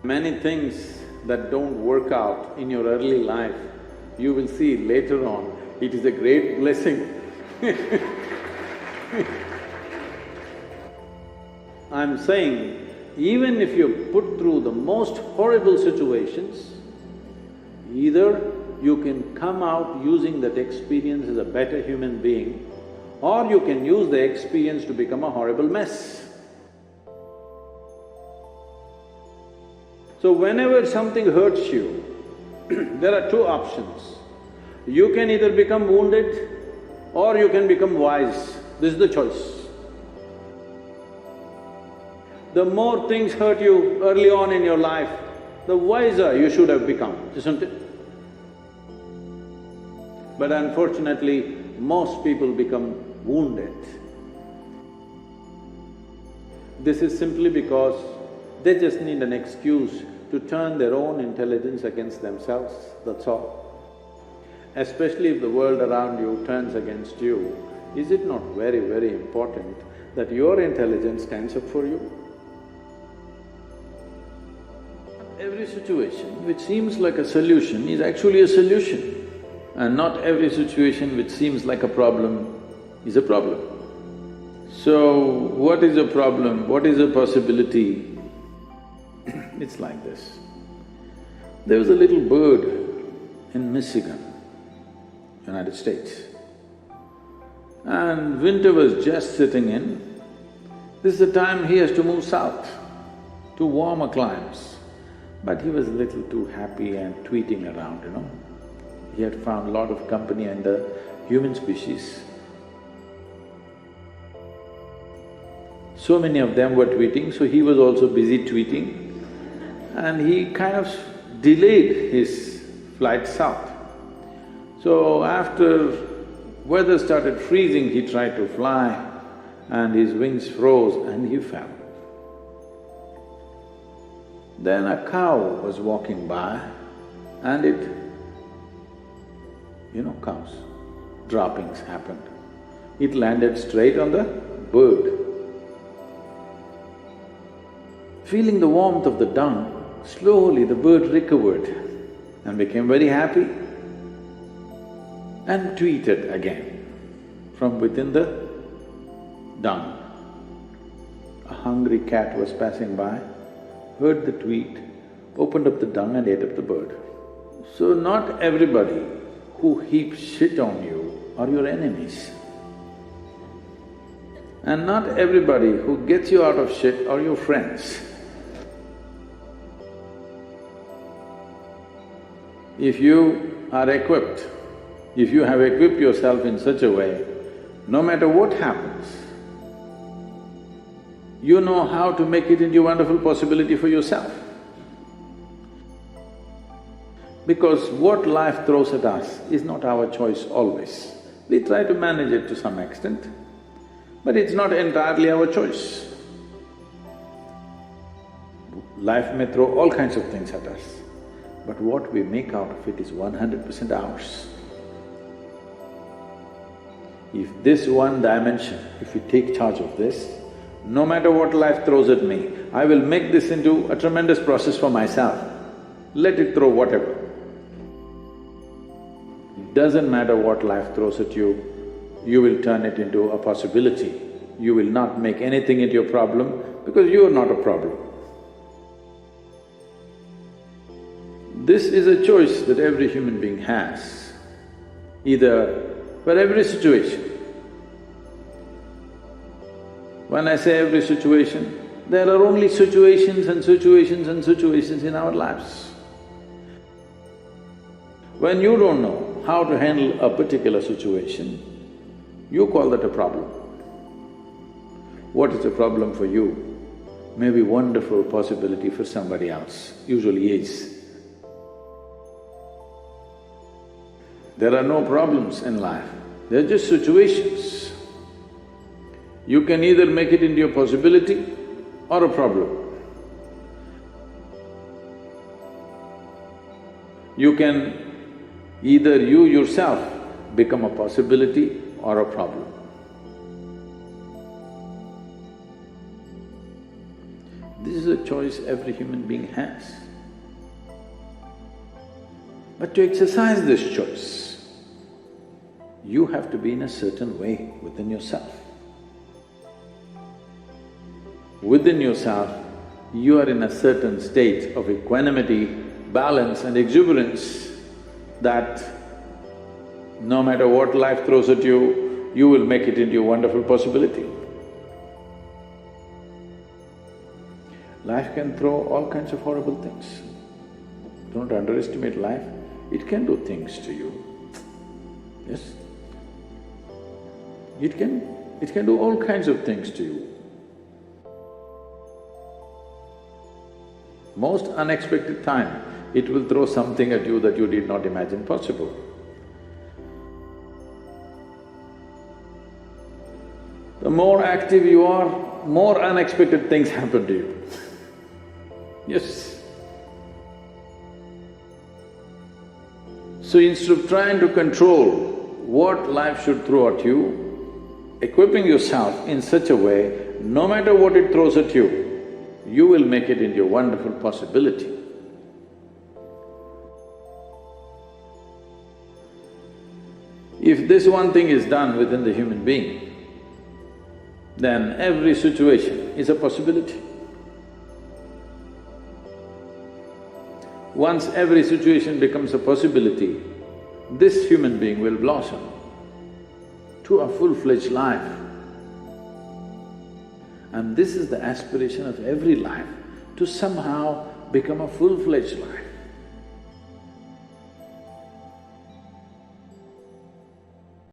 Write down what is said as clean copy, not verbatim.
Many things that don't work out in your early life, you will see later on, it is a great blessing. I'm saying, even if you're put through the most horrible situations, either you can come out using that experience as a better human being, or you can use the experience to become a horrible mess. So whenever something hurts you, there are two options. You can either become wounded or you can become wise. This is the choice. The more things hurt you early on in your life, the wiser you should have become, isn't it? But unfortunately, most people become wounded. This is simply because they just need an excuse to turn their own intelligence against themselves, that's all. Especially if the world around you turns against you, is it not very, very important that your intelligence stands up for you? Every situation which seems like a solution is actually a solution, and not every situation which seems like a problem is a problem. So, what is a problem? What is a possibility? It's like this. There was a little bird in Michigan, United States, and winter was just setting in. This is the time he has to move south to warmer climes. But he was a little too happy and tweeting around, He had found a lot of company in the human species. So many of them were tweeting, so he was also busy tweeting, and he kind of delayed his flight south. So after weather started freezing, he tried to fly and his wings froze and he fell. Then a cow was walking by and cows, droppings happened. It landed straight on the bird. Feeling the warmth of the dung, slowly the bird recovered and became very happy and tweeted again from within the dung. A hungry cat was passing by, heard the tweet, opened up the dung and ate up the bird. So not everybody who heaps shit on you are your enemies. And not everybody who gets you out of shit are your friends. If you are equipped, if you have equipped yourself in such a way, no matter what happens, you know how to make it into a wonderful possibility for yourself. Because what life throws at us is not our choice always. We try to manage it to some extent, but it's not entirely our choice. Life may throw all kinds of things at us, but what we make out of it is 100% ours. If this one dimension, if we take charge of this, no matter what life throws at me, I will make this into a tremendous process for myself. Let it throw whatever. It doesn't matter what life throws at you, you will turn it into a possibility. You will not make anything into a problem because you are not a problem. This is a choice that every human being has, either for every situation. When I say every situation, there are only situations and situations and situations in our lives. When you don't know how to handle a particular situation, you call that a problem. What is a problem for you may be wonderful possibility for somebody else, usually is. There are no problems in life, they're just situations. You can either make it into a possibility or a problem. You can either you yourself become a possibility or a problem. This is a choice every human being has. But to exercise this choice, you have to be in a certain way within yourself. Within yourself, you are in a certain state of equanimity, balance and exuberance that no matter what life throws at you, you will make it into a wonderful possibility. Life can throw all kinds of horrible things. Don't underestimate life, it can do things to you. Yes? It can do all kinds of things to you. Most unexpected time, it will throw something at you that you did not imagine possible. The more active you are, more unexpected things happen to you. Yes. So instead of trying to control what life should throw at you, equipping yourself in such a way, no matter what it throws at you, you will make it into a wonderful possibility. If this one thing is done within the human being, then every situation is a possibility. Once every situation becomes a possibility, this human being will blossom to a full-fledged life. And this is the aspiration of every life, to somehow become a full-fledged life.